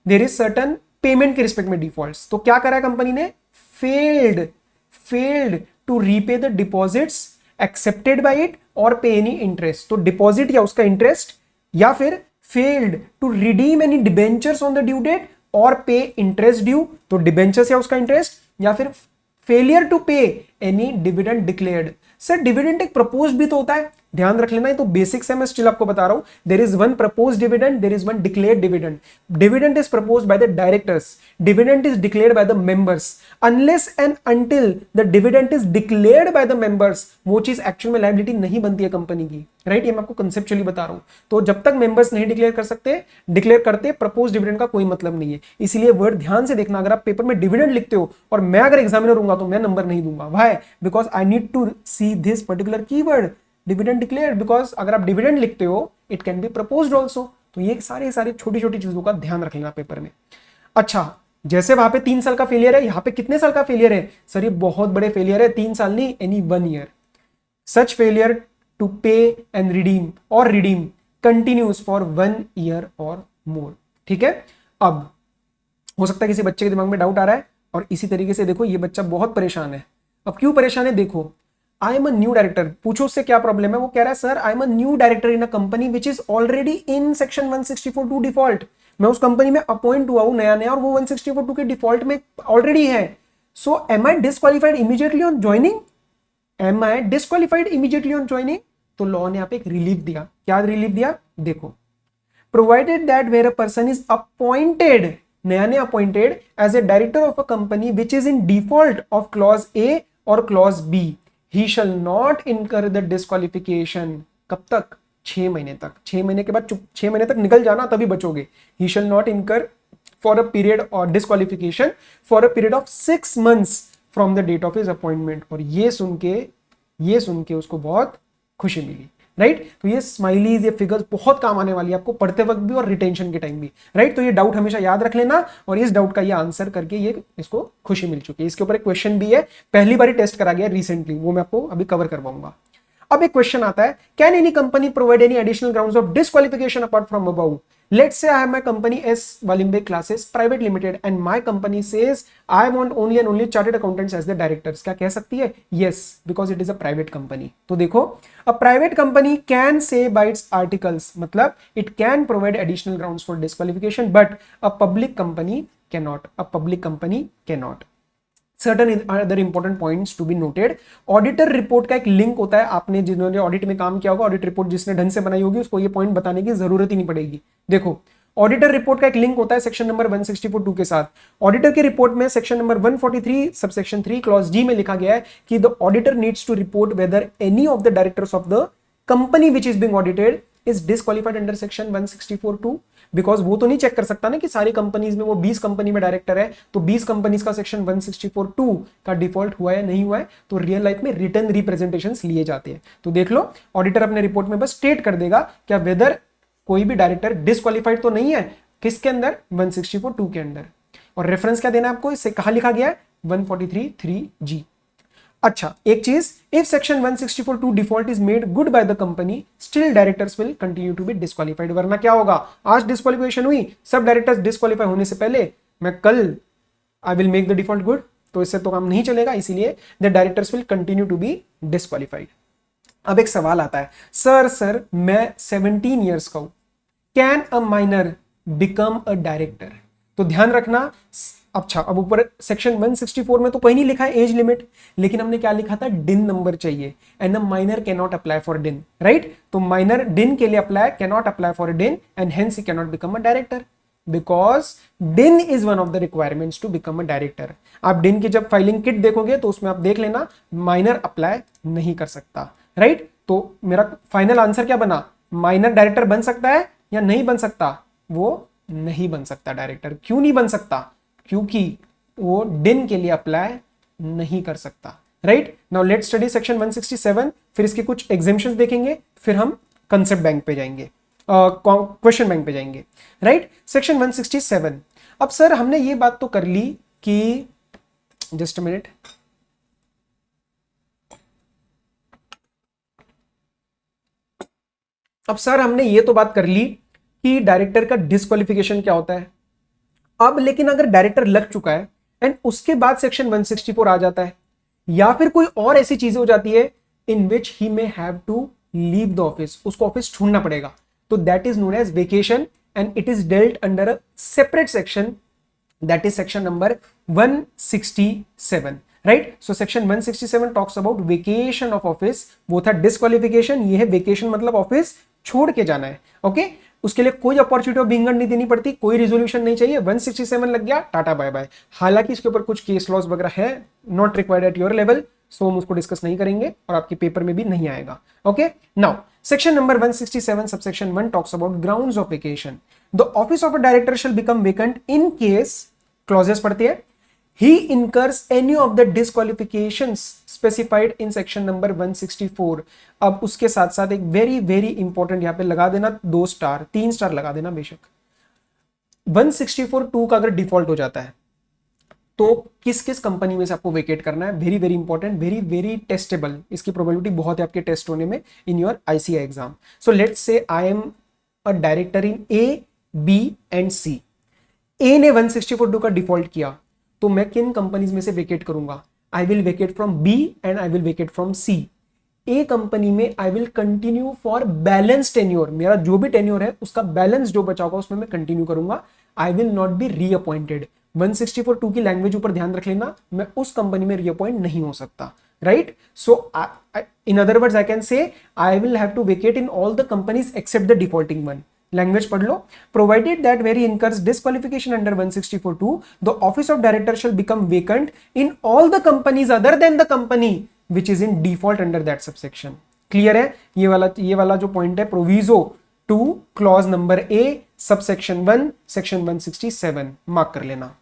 देयर इज सर्टन पेमेंट के रिस्पेक्ट में डिफॉल्ट्स। तो क्या करा है कंपनी ने, failed to repay the deposits accepted by it और पे एनी इंटरेस्ट। तो डिपॉजिट या उसका इंटरेस्ट, या फिर failed to redeem any debentures on the due date और पे इंटरेस्ट ड्यू। तो डिबेंचर्स या उसका इंटरेस्ट, या फिर फेलियर टू पे any dividend declared. Sir dividend एक प्रपोज भी तो होता है, ध्यान रख लेना, ये तो बेसिक्स है, मैं स्टिल आपको बता रहा हूं। There is one propose dividend, there is one declared dividend. Dividend is propose by the directors, dividend is declared by the members. Unless and until the dividend is declared by the members, वो चीज actual में liability नहीं बनती है company की, right. ये मैं आपको कंसेप्चुअली बता रहा हूं। तो जब तक मेंबर्स नहीं डिक्लेयर कर सकते, डिक्लेयर करते, प्रपोज डिविडेंड का कोई मतलब नहीं है। इसीलिए वर्ड ध्यान से देखना, अगर आप पेपर में डिविडेंड लिखते हो और मैं अगर एग्जामिनर हूंगा तो मैं नंबर नहीं दूंगा। Why? Because I need to see this particular keyword dividend declared, because अगर आप डिविडेंड लिखते हो it can be proposed also. तो ये सारी छोटी छोटी चीजों का ध्यान रख लेना पेपर में। अच्छा, जैसे वहां पे 3 साल का फेलियर है, यहां पे कितने साल का फेलियर है? सर ये बहुत बड़े फेलियर है, 3 साल नहीं, any 1 year. Such failure to pay and redeem और रिडीम कंटिन्यूज फॉर 1 ईयर और मोर। ठीक है, अब हो सकता है किसी बच्चे के दिमाग में डाउट आ रहा है, और इसी तरीके से देखो ये बच्चा बहुत परेशान है। अब क्यों परेशान है? देखो, आई एम अ न्यू डायरेक्टर, पूछो उससे क्या प्रॉब्लम है। वो कह रहा है sir I am a new director in a company which is already in section 164(2) default. मैं उस कंपनी में अपॉइंट हुआ हूं नया नया, और वो 164(2) के डिफॉल्ट में ऑलरेडी है। So am I disqualified immediately on joining? Am I disqualified immediately on joining? तो लॉ ने यहाँ पे एक रिलीफ दिया। क्या रिलीफ दिया? देखो, provided that where a person is appointed, नया नया appointed as a director of a company which is in default of clause A or clause B, he shall not incur the disqualification। कब तक? 6 महीने तक। 6 महीने के बाद 6 महीने तक निकल जाना तभी बचोगे। he shall not incur for a period or disqualification for a period of 6 months from the date of his appointment। और ये सुन के उसको बहुत खुशी मिली, राइट। तो ये स्माइलीज, ये फिगर्स बहुत काम आने वाली है आपको पढ़ते वक्त भी और रिटेंशन के टाइम भी, राइट। तो ये डाउट हमेशा याद रख लेना, और इस डाउट का ये आंसर करके ये इसको खुशी मिल चुकी है। इसके ऊपर एक क्वेश्चन भी है, पहली बार टेस्ट करा गया रिसेंटली, वो मैं आपको अभी कवर करवाऊंगा। अब एक क्वेश्चन आता है, can any company provide any additional grounds of disqualification apart from above? Let's say I have my company S Walimbe Classes Private Limited and my company says I want only and only chartered accountants as the directors। क्या कह सकती है? Yes, because it is a private company। तो देखो, a private company can say by its articles, मतलब it can provide additional grounds for disqualification, but a public company cannot। A public company cannot। Certain other important points to be noted. Auditor report का एक link होता है, आपने जिन्होंने audit में काम किया होगा, ऑडिट रिपोर्ट जिसने ढंग से बनाई होगी उसको ये पॉइंट बताने की जरूरत ही नहीं पड़ेगी। देखो, ऑडिटर रिपोर्ट का एक लिंक होता है सेक्शन नंबर 164(2) के साथ। ऑडिटर की रिपोर्ट में section number 143 subsection 3 clause G में लिखा गया है कि the auditor needs to report whether any of the directors of the company which is being audited is disqualified under section 164(2)। Because वो तो नहीं चेक कर सकता ना कि सारी कंपनीज में, वो 20 कंपनी में डायरेक्टर है, तो 20 कंपनीज का सेक्शन 164(2) का डिफॉल्ट हुआ है नहीं हुआ है, तो रियल लाइफ में रिटर्न रिप्रेजेंटेशंस लिए जाते हैं। तो देख लो, ऑडिटर अपने रिपोर्ट में बस स्टेट कर देगा क्या वेदर कोई भी डायरेक्टर डिस्क्वालिफाइड तो नहीं है, किसके अंदर? 164(2) के अंदर। और रेफरेंस क्या देना है आपको, इससे कहां लिखा गया है? 143(3)(g। अच्छा, एक चीज, if section 164(2) default is made good by the company, still directors will continue to be disqualified. वरना क्या होगा, आज डिस्क्वालिफिकेशन हुई, सब डायरेक्टर्स डिस्क्वालिफाई होने से पहले मैं कल I will make the default good, तो इससे तो काम नहीं चलेगा, इसीलिए the directors will continue to be disqualified. अब एक सवाल आता है, सर मैं 17 ईयर्स का हूं, can a minor become a director? तो ध्यान रखना, अच्छा अब ऊपर सेक्शन 164 में तो कहीं नहीं लिखा है एज लिमिट, लेकिन हमने क्या लिखा था? डिन नंबर चाहिए, and a minor can not apply for DIN, right. तो माइनर डिन के लिए apply, can not apply for DIN, and hence he can not become a director, because DIN is one of the requirements to become a director. आप DIN की जब filing kit देखोगे तो उसमें आप देख लेना माइनर अप्लाई नहीं कर सकता, राइट। तो मेरा फाइनल आंसर क्या बना? माइनर डायरेक्टर बन सकता है या नहीं बन सकता? वो नहीं बन सकता डायरेक्टर। क्यों नहीं बन सकता? क्योंकि वो डिन के लिए अप्लाई नहीं कर सकता, right. Now let's study section 167, फिर इसके कुछ एग्जेम्पशंस देखेंगे, फिर हम कंसेप्ट बैंक पे जाएंगे, क्वेश्चन बैंक पे जाएंगे, राइट। सेक्शन 167। अब सर हमने ये बात तो कर ली कि, जस्ट अ मिनट, अब सर हमने ये तो बात कर ली कि डायरेक्टर का डिस्क्वालिफिकेशन क्या होता है, अब लेकिन अगर डायरेक्टर लग चुका है एंड उसके बाद सेक्शन 164 आ जाता है, या फिर कोई और ऐसी चीजें हो जाती है in which he may have to leave the office, उसको ऑफिस छोड़ना पड़ेगा, तो that is known as vacation and it is dealt under a separate section, that is section number 167, right? So section 167 talks about vacation of office, वो था disqualification, ये है vacation मतलब office छोड़ के जाना है, ओके okay? उसके लिए कोई अपॉर्चुनिटी ऑफ बिंगन नहीं देनी पड़ती, कोई रिजोल्यूशन नहीं चाहिए, 167 लग गया, टाटा बाय बाय। हालांकि इसके ऊपर कुछ केस लॉज वगैरह है, not required at your level, so हम उसको डिस्कस नहीं करेंगे और आपके पेपर में भी नहीं आएगा, okay. Now section number 167 subsection 1 talks about grounds of vacation. The office of a director shall become vacant in case, clauses पढ़ते हैं, he incurs any of the disqualifications specified in section number 164। अब उसके साथ साथ एक very very important यहां पे लगा देना 2 स्टार 3 स्टार लगा देना बेशक। 164(2) का अगर डिफॉल्ट हो जाता है तो किस किस कंपनी में से आपको वेकेट करना है, very very important, very very testable, इसकी प्रोबेबिलिटी बहुत है आपके टेस्ट होने में in your ICI exam. So let's say I am a director in A, B and C. A ने 164(2) का डिफॉल्ट किया तो मैं किन कंपनीज में से वेकेट करूंगा? I will vacate from B and I will vacate from C. A company में I will continue for balance tenure, मेरा जो भी टेन्योर है उसका बैलेंस जो बचा होगा उसमें मैं कंटिन्यू करूंगा, I will not B reappointed. 164(2) की लैंग्वेज ऊपर ध्यान रख लेना, मैं उस कंपनी में रीअपॉइंट नहीं हो सकता, right? So in other words I can say I will have to vacate in all the companies except the defaulting one. Language पढ़ लो, provided that where he incurs disqualification under 164(2) the office of director shall become vacant in all the companies other than the company which is in default under that subsection। Clear है? ये वाला जो point है proviso two clause number A subsection 1 section 167 mark कर लेना।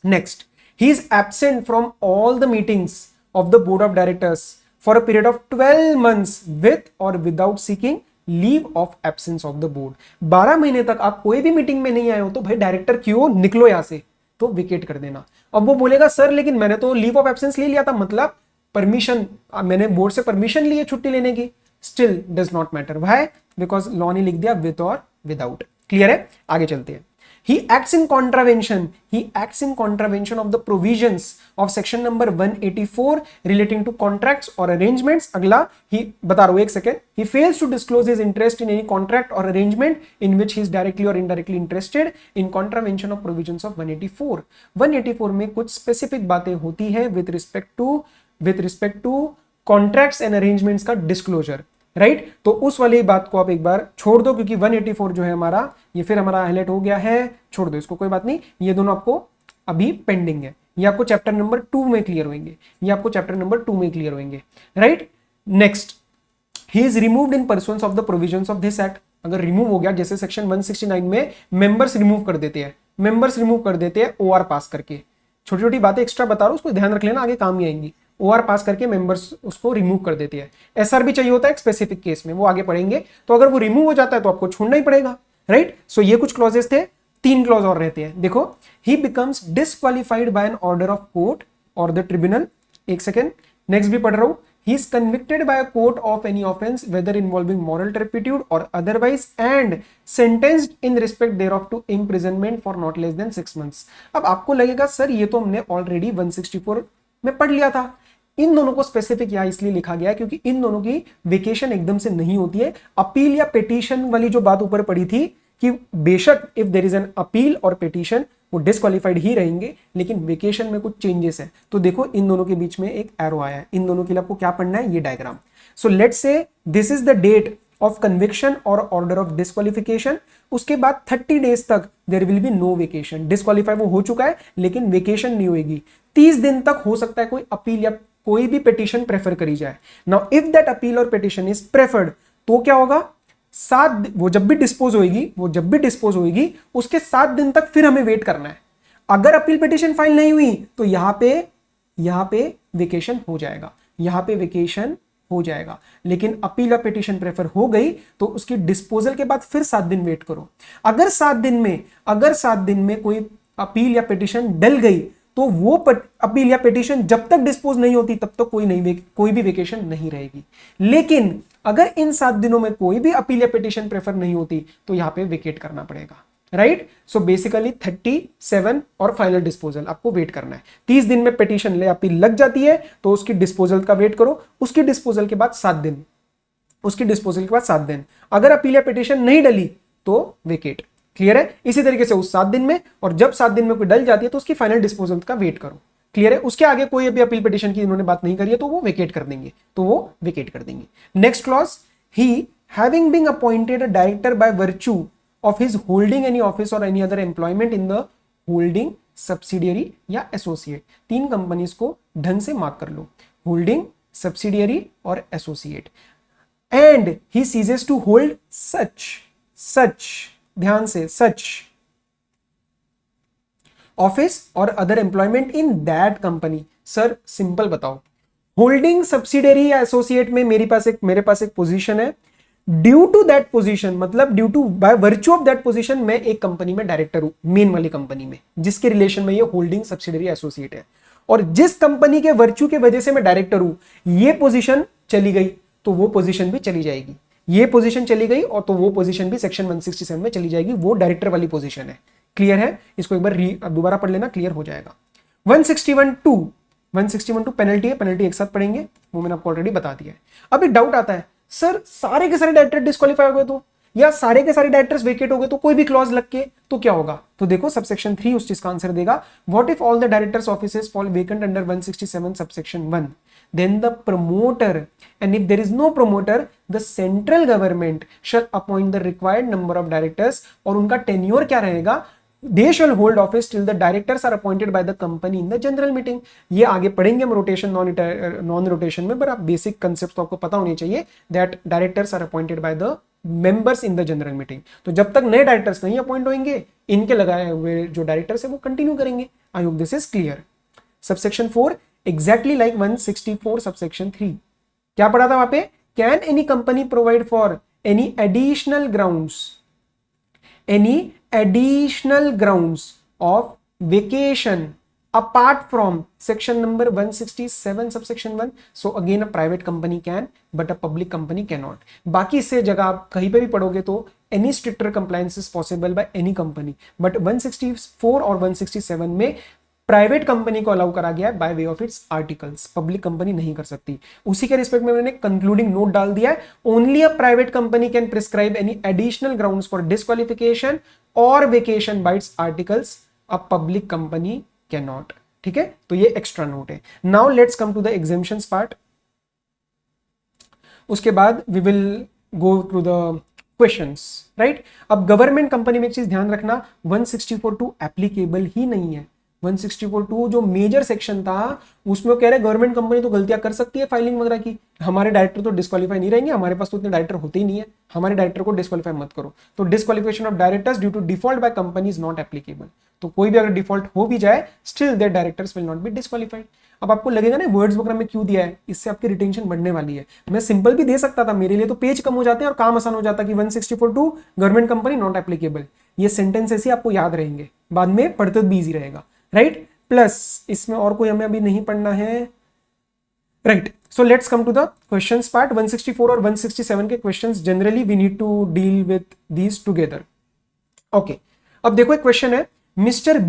Next, he is absent from all the meetings of the board of directors for a period of 12 months with or without seeking leave of absence of the board. 12 महीने तक आप कोई भी meeting में नहीं आए हो तो भाई डायरेक्टर क्यों, निकलो यहां से, तो विकेट कर देना। अब वो बोलेगा सर लेकिन मैंने तो लीव ऑफ एब्सेंस ले लिया था, मतलब परमिशन, मैंने बोर्ड से परमिशन ली है छुट्टी लेने की, still does not matter. Why? Because law ने लिख दिया विद और विदाउट। क्लियर है? आगे चलते हैं। He acts in contravention of the provisions of section number 184 relating to contracts or arrangements। अगला ही बता रहा हूं, एक second. He fails to disclose his interest in any contract or arrangement in which he is directly or indirectly interested in contravention of provisions of 184। 184 में कुछ specific बातें होती है with respect to contracts and arrangements का disclosure, right? तो उस वाली बात को आप एक बार छोड़ दो, क्योंकि 184 जो है हमारा, ये फिर हमारा हाईलाइट हो गया है, छोड़ दो इसको, कोई बात नहीं, ये दोनों आपको अभी पेंडिंग है, ये आपको चैप्टर नंबर 2 में क्लियर होंगे, ये आपको चैप्टर नंबर 2 में क्लियर होंगे, right? Next, he is removed in pursuance of the provisions of this act. अगर रिमूव हो गया, जैसे सेक्शन 169 में मेंबर्स रिमूव कर देते हैं ओआर पास करके, छोटी छोटी बातें एक्स्ट्रा बता रहा हूं, उसको ध्यान रख लेना, आगे काम ही आएंगी। ओआर पास करके मेंबर्स उसको रिमूव कर देती है। एसआर भी चाहिए होता है एक स्पेसिफिक केस में, वो आगे पढ़ेंगे। तो अगर वो रिमूव हो जाता है तो आपको छोड़ना ही पड़ेगा, राइट? सो ये कुछ क्लॉजेस थे, 3 क्लॉज और रहते हैं। देखो, he becomes disqualified by an order of court और द ट्रिब्यूनल। एक सेकेंड, नेक्स्ट भी पढ़ रहा हूं। He is convicted by a court of any offense whether involving moral turpitude or otherwise and sentenced in respect thereof to imprisonment for not less than 6 months। अब आपको लगेगा sir ये तो हमने ऑलरेडी 164 में पढ़ लिया था। इन दोनों को स्पेसिफिक यहां इसलिए लिखा गया क्योंकि इन दोनों की वेकेशन एकदम से नहीं होती है। अपील या पिटीशन वाली जो बात ऊपर पड़ी थी कि बेशक if there is an appeal और पिटीशन वो डिस्क्वालिफाइड ही रहेंगे, लेकिन वेकेशन में कुछ चेंजेस है। तो देखो इन दोनों के बीच में एक एरो आया है, इन दोनों के लिए आपको क्या पढ़ना है, ये diagram. So let's say this is the date of conviction और ऑर्डर ऑफ डिस्क्वालिफिकेशन। उसके बाद 30 डेज तक there will be no vacation. Disqualify वो हो चुका है लेकिन वेकेशन नहीं होगी। 30 दिन तक हो सकता है कोई अपील या कोई भी पिटीशन प्रेफर करी जाए। नाउ इफ दैट अपील और पिटीशन इज प्रेफर्ड तो क्या होगा, वो जब भी डिस्पोज होगी उसके 7 दिन तक फिर हमें वेट करना है। अगर अपील पिटीशन फाइल नहीं हुई तो यहां पे वेकेशन हो जाएगा, लेकिन अपील या पिटीशन प्रेफर हो गई तो उसकी डिस्पोजल के बाद फिर 7 दिन वेट करो। अगर 7 दिन में कोई अपील या पिटीशन डल गई तो वो अपील या पिटीशन जब तक डिस्पोज नहीं होती तब तक कोई भी वेकेशन नहीं रहेगी। लेकिन अगर इन 7 दिनों में कोई भी अपील या पिटीशन प्रेफर नहीं होती तो यहां पे वेकेट करना पड़ेगा। राइट। सो बेसिकली 37 और फाइनल डिस्पोजल आपको वेट करना है। 30 दिन में पिटीशन ले आपकी लग जाती है तो उसकी डिस्पोजल का वेट करो, उसकी डिस्पोजल के बाद 7 दिन, उसकी डिस्पोजल के बाद 7 दिन, अगर अपील या पिटीशन नहीं डली तो वेकेट। क्लियर है। इसी तरीके से उस 7 दिन में, और जब 7 दिन में कोई डल जाती है तो उसकी फाइनल डिस्पोजल का वेट करो। क्लियर है। उसके आगे कोई अभी अपील पिटीशन की इन्होंने बात नहीं करी है तो वो वेकेट कर देंगे, तो वो वेकेट कर देंगे। Next clause, he having been appointed a director by virtue of his holding any office or any other employment in the holding subsidiary या एसोसिएट। 3 कंपनीज को ढंग से मार्क कर लो, होल्डिंग, सब्सिडियरी और associate. And he ceases to hold such, ध्यान से, such office or other employment in that company. Sir simple बताओ, होल्डिंग, सब्सिडियरी या एसोसिएट में मेरे पास एक पोजीशन है, ड्यू टू दैट पोजीशन, मतलब due to by virtue of that position मैं एक कंपनी में डायरेक्टर हूं, मेन वाली कंपनी में, जिसके रिलेशन में ये होल्डिंग, सब्सिडियरी, एसोसिएट है। और जिस कंपनी के वर्च्यू के वजह से मैं डायरेक्टर हूं, ये पोजीशन चली गई तो वो पोजीशन भी चली जाएगी, ये पोजीशन चली गई और तो वो पोजीशन भी सेक्शन 167 में चली जाएगी, वो डायरेक्टर वाली पोजीशन है। क्लियर है। इसको एक बार दोबारा पढ़ लेना, क्लियर हो जाएगा। 161(2) पेनल्टी है, पेनल्टी एक साथ पढ़ेंगे, वो मैंने आपको ऑलरेडी बता दिया है। अब एक डाउट आता है, सर सारे के सारे डायरेक्टर डिस्क्वालीफाई हो गए तो, या सारे के सारे डायरेक्टर्स वेकेट हो गए तो कोई भी क्लॉज लग के तो क्या होगा? तो देखो सबसेक्शन 3 उस चीज का आंसर देगा। What if all the directors offices fall vacant under 167 subsection 1, then the promoter, and if there is no promoter, the central government shall appoint the required number of directors, और उनका tenure क्या रहेगा? They shall hold office till the directors are appointed by the company in the general meeting। ये आगे पढ़ेंगे हम rotation non rotation में, पर आप बेसिक कंसेप्ट तो आपको पता होने चाहिए, that directors are appointed by the members in the general meeting. तो जब तक नए डायरेक्टर्स नहीं अपॉइंट होंगे, इनके लगाए हुए जो डायरेक्टर्स है वो कंटिन्यू करेंगे। आई hope this is clear. Subsection 4 exactly like 164 subsection 3। क्या पढ़ा था वहां पे? Can any company provide for any additional grounds of vacation apart from section number 167 subsection 1? So again a private company can, but a public company cannot। बाकी इससे जगह आप कहीं पे भी पढ़ोगे तो any stricter compliance is possible by any company, but 164 और 167 में प्राइवेट कंपनी को अलाउ करा गया है by way of its articles, public company नहीं कर सकती। उसी के रिस्पेक्ट में मैंने कंक्लूडिंग नोट डाल दिया है, only a private company can prescribe any additional grounds for disqualification or vacation by its articles, a public company can not. ठीक है, तो ये एक्स्ट्रा नोट है। Now let's come to the exemptions part, उसके बाद we will go to the questions, right. अब government company में एक चीज ध्यान रखना, 164(2) एप्लीकेबल ही नहीं है। 164(2) जो मेजर सेक्शन था उसमें वो कह रहे हैं गवर्नमेंट कंपनी तो गलतियां कर सकती है फाइलिंग वगैरह की, हमारे डायरेक्टर तो डिस्क्वालीफाई नहीं रहेंगे, हमारे पास तो इतने डायरेक्टर होते ही नहीं है, हमारे डायरेक्टर को डिस्क्वालीफाई मत करो। तो disqualification of directors due to default by company is not applicable. तो कोई भी अगर डिफॉल्ट हो भी जाए, still there directors will not be disqualified. अब आपको लगेगा ना वर्ड्स वगैरह में क्यों दिया है, इससे आपकी रिटेंशन बढ़ने वाली है। मैं सिंपल भी दे सकता था, मेरे लिए तो पेज कम हो जाते हैं और काम आसान हो जाता कि 164(2) गवर्नमेंट कंपनी नॉट एप्लीकेबल। ये सेंटेंस ऐसे आपको याद रहेंगे, बाद में पढ़ते भी इजी रहेगा, राइट। प्लस इसमें और कोई हमें अभी नहीं पढ़ना है, right. So let's come to the questions part. 164 और 167 के questions generally we need to deal with these together. Okay, अब देखो एक क्वेश्चन है, mister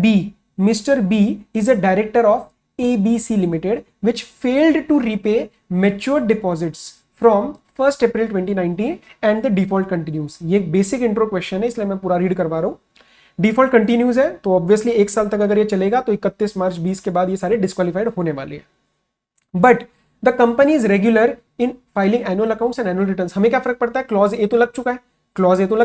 B is a director of ABC Limited which failed to repay matured deposits from 1st April 2019 and the default continues। ये basic intro question है इसलिए मैं पूरा read करवा रहा हूं। डिफॉल्ट कंटिन्यूज है तो ऑब्वियसली 1 साल तक अगर ये चलेगा तो 31 मार्च 20 के बाद ये सारे डिस्क्वालीफाइड होने वाले हैं। But the company is regular in filing annual accounts and annual returns. हमें क्या फर्क पड़ता है, क्लॉज ए तो लग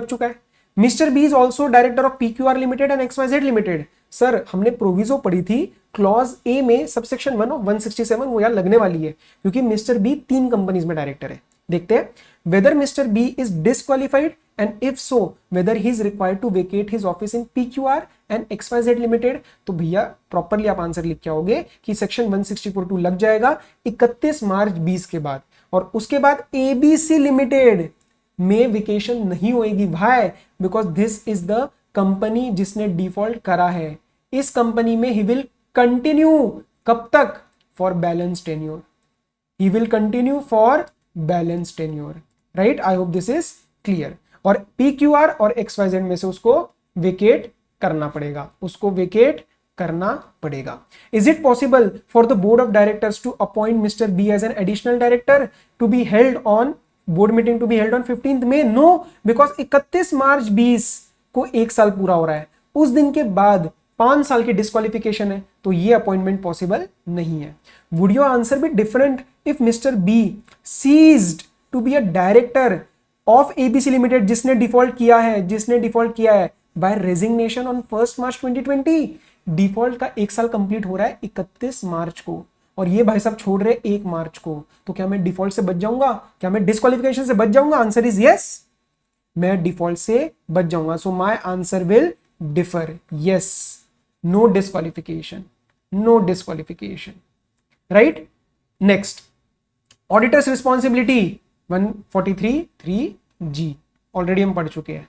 चुका है, mister B is also director of PQR limited and XYZ limited. Sir हमने प्रोविजो पढ़ी थी क्लॉज ए में सबसेक्शन 1 ऑफ 167, वो यार लगने वाली है क्योंकि मिस्टर बी 3 कंपनीज में डायरेक्टर है। देखते हैं, whether mister B is disqualified and if so whether he is required to vacate his office in PQR and XYZ limited. तो भैया प्रॉपरली आप आंसर लिख के आओगे कि सेक्शन 164(2) लग जाएगा 31 मार्च 20 के बाद, और उसके बाद ABC लिमिटेड में वेकेशन नहीं होएगी। भाई because this is the company जिसने डिफॉल्ट करा है। इस कंपनी में ही विल कंटिन्यू, कब तक? For balance tenure, he will continue for balance tenure, right. I hope this is clear. और PQR और XYZ में से उसको वेकेट करना पड़ेगा, उसको वेकेट करना पड़ेगा। Is it possible for the board of directors to appoint mister B as an additional director to be held on board meeting to be held on 15 May? No, because 31 March 20 को एक साल पूरा हो रहा है, उस दिन के बाद 5 साल की डिस्क्वालिफिकेशन है, तो ये अपॉइंटमेंट पॉसिबल नहीं है। Would your answer be different if mister B ceased to be a director of ABC limited, जिसने डिफॉल्ट किया है बाय रेजिग्नेशन ऑन 1 मार्च 2020? डिफॉल्ट का एक साल कंप्लीट हो रहा है 31 मार्च को, और ये भाई साहब छोड़ रहे 1 मार्च को, तो क्या मैं डिफॉल्ट से बच जाऊंगा? क्या मैं डिस्क्वालिफिकेशन से बच जाऊंगा? आंसर इज यस, मैं डिफॉल्ट से बच जाऊंगा। So my answer will differ, yes, no disqualification, no disqualification, right. Next, auditors responsibility 143(3)G already हम पढ़ चुके हैं,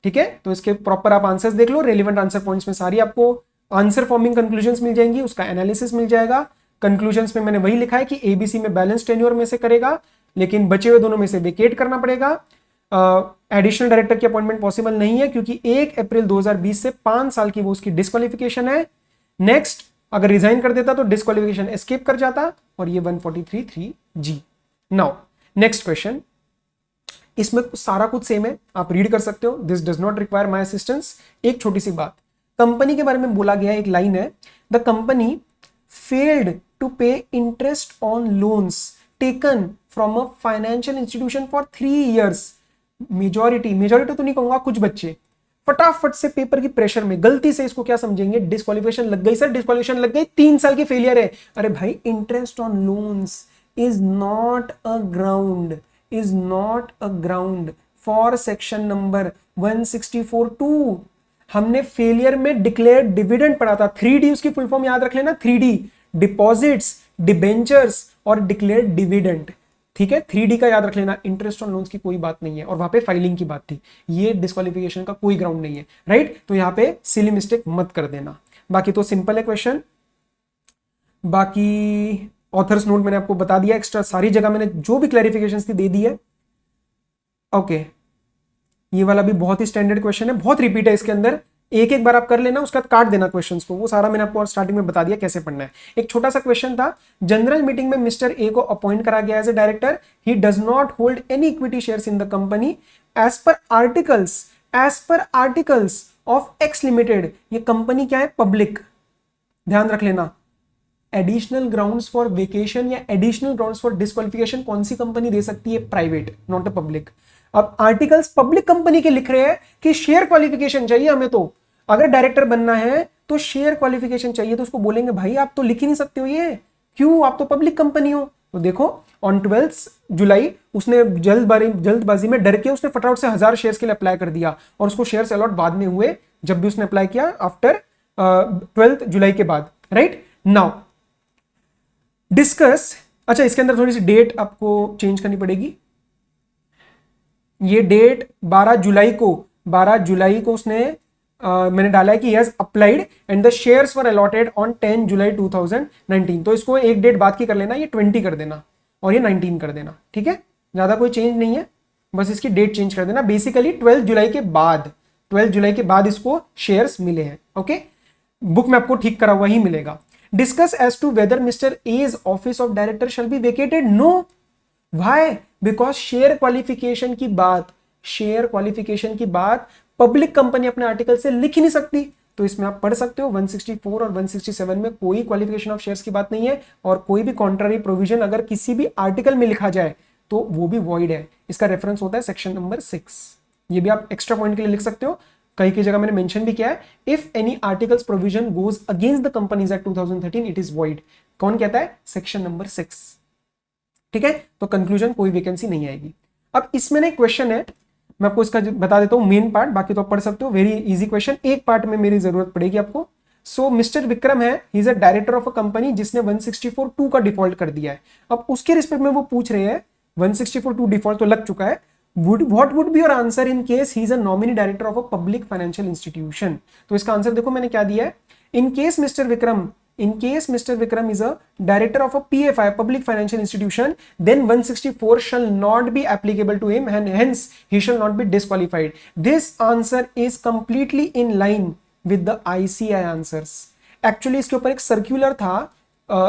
ठीक है। तो इसके प्रॉपर आप आंसर्स देख लो, रेलिवेंट आंसर पॉइंट्स में सारी आपको आंसर फॉर्मिंग कंक्लूजन्स मिल जाएंगी, उसका एनालिसिस मिल जाएगा। कंक्लूजन्स में मैंने वही लिखा है कि एबीसी में बैलेंस टेन्योर में से करेगा, लेकिन बचे हुए दोनों में से वेकेट करना पड़ेगा। एडिशनल डायरेक्टर की अपॉइंटमेंट पॉसिबल नहीं है क्योंकि 1 अप्रैल 2020 से 5 साल की वो उसकी डिस्क्वालिफिकेशन है। नेक्स्ट, अगर रिजाइन कर देता तो डिस्क्वालिफिकेशन एस्केप कर जाता, और ये 143(3)G। नाउ नेक्स्ट क्वेश्चन, इसमें सारा कुछ सेम है, आप रीड कर सकते हो, this does not require my assistance. एक छोटी सी बात, कंपनी के बारे में बोला गया, एक लाइन है, द कंपनी फेल्ड टू पे interest on loans taken from a financial institution for 3 years। Majority तो नहीं कहूंगा, कुछ बच्चे फटाफट से पेपर की प्रेशर में गलती से इसको क्या समझेंगे, डिस्क्वालिफिकेशन लग गई सर, डिस्क्वालिफिकेशन लग गई, 3 साल की फेलियर है। अरे भाई, interest on loans is not a ground for section number 164(2). हमने फेलियर में डिक्लेयर डिविडेंड पढ़ा था, 3D उसकी फुल फॉर्म याद रख लेना, 3D, डिपॉजिट्स, डिबेंचर्स और डिक्लेयर डिविडेंड, ठीक है। 3D का याद रख लेना, इंटरेस्ट ऑन लोन्स की कोई बात नहीं है, और वहां पे फाइलिंग की बात थी, ये डिस्क्वालिफिकेशन का कोई ग्राउंड नहीं है, राइट। तो यहां पे सिली मिस्टेक मत कर देना। बाकी तो सिंपल है क्वेश्चन, बाकी ऑथर्स नोट मैंने आपको बता दिया, एक्स्ट्रा सारी जगह मैंने जो भी क्लैरिफिकेशन थी दे दी है। ओके, ये वाला भी बहुत ही स्टैंडर्ड क्वेश्चन है, बहुत रिपीट है इसके अंदर, एक बार आप कर लेना, उसके बाद काट देना क्वेश्चंस को, वो सारा मैंने आपको स्टार्टिंग में बता दिया कैसे पढ़ना है। एक छोटा सा क्वेश्चन था, जनरल मीटिंग में मिस्टर ए को अपॉइंट करा गया as a director, he does not hold any equity shares in the company as per articles of X limited. ये कंपनी क्या है, पब्लिक, ध्यान रख लेना। एडिशनल ग्राउंड्स फॉर वेकेशन या एडिशनल ग्राउंड्स फॉर डिस्क्वालिफिकेशन कौन सी कंपनी दे सकती है, प्राइवेट, नॉट अ पब्लिक। अब आर्टिकल्स पब्लिक कंपनी के लिख रहे हैं कि शेयर क्वालिफिकेशन चाहिए हमें, तो अगर डायरेक्टर बनना है तो शेयर क्वालिफिकेशन चाहिए, तो उसको बोलेंगे भाई आप तो लिख ही नहीं सकते हो ये, क्यों, आप तो पब्लिक कंपनी हो। तो देखो, ऑन 12 जुलाई उसने जल्दबाजी में डर के उसने फटाफट से 1000 शेयर्स के लिए अप्लाई कर दिया, और उसको शेयर्स अलॉट बाद में हुए जब भी उसने अप्लाई किया, आफ्टर 12 जुलाई के बाद, राइट। नाउ डिस्कस, अच्छा इसके अंदर थोड़ी सी डेट आपको चेंज करनी पड़ेगी, ये डेट 12 जुलाई को उसने मैंने डाला है कि he has applied and the shares were allotted on 10 जुलाई 2019। तो इसको एक डेट बाद की कर लेना, ये 20 कर देना और ये 19 कर देना, ठीक है, ज्यादा कोई चेंज नहीं है, बस इसकी डेट चेंज कर देना। बेसिकली 12 जुलाई के बाद इसको शेयर्स मिले हैं, ओके। बुक में आपको ठीक करा हुआ ही मिलेगा। Discuss as to whether mister A's office of director shall be vacated, no, why, because share qualification की बात पब्लिक कंपनी अपने आर्टिकल से लिख ही नहीं सकती, तो इसमें आप पढ़ सकते हो 164 और 167 में कोई क्वालिफिकेशन ऑफ शेयर्स की बात नहीं है, और कोई भी कॉन्ट्ररी प्रोविजन अगर किसी भी आर्टिकल में लिखा जाए तो वो भी वॉइड है। इसका रेफरेंस होता है सेक्शन नंबर 6, ये भी आप एक्स्ट्रा पॉइंट के लिए लिख सकते हो, कई की जगह मैंने मेंशन भी किया है, if any articles provision goes against the companies act 2013 it is void. कौन कहता है, सेक्शन नंबर 6, ठीक है। तो कंक्लूजन, कोई वैकेंसी नहीं आएगी। अब इसमें ना एक क्वेश्चन है, मैं आपको इसका बता देता हूं मेन पार्ट, बाकी तो आप पढ़ सकते हो, वेरी इजी क्वेश्चन, एक पार्ट में मेरी जरूरत पड़ेगी आपको। सो मिस्टर विक्रम है, ही is a director of a company जिसने 164(2) का डिफॉल्ट कर दिया है। अब उसके रिस्पेक्ट में वो पूछ रहे हैं, 164(2) डिफॉल्ट तो लग चुका है, what would be your answer in case he is a nominee director of a public financial institution. तो इसका आंसर देखो मैंने क्या दिया है, in case mister Vikram in case Mr. Vikram is a director of a PFI, public financial institution, then 164 shall not be applicable to him and hence he shall not be disqualified. This answer is completely in line with the ICI answers. Actually इसके ऊपर एक circular था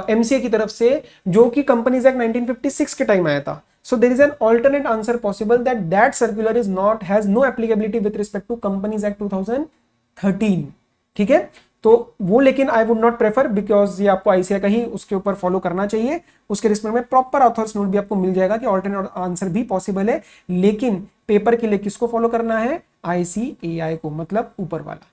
MCA की तरफ से जो कि companies act 1956 के टाइम आया था. So there is an alternate answer possible that circular is not has no applicability with respect to Companies Act 2013. ठीक है, तो वो लेकिन I would not prefer because ये आपको आईसीआई का ही उसके ऊपर फॉलो करना चाहिए. उसके रिस्पेक्ट में प्रॉपर ऑथर्स नोट भी आपको मिल जाएगा कि ऑल्टरनेट आंसर भी पॉसिबल है, लेकिन पेपर के लिए किसको फॉलो करना है, आईसीएआई को, मतलब ऊपर वाला.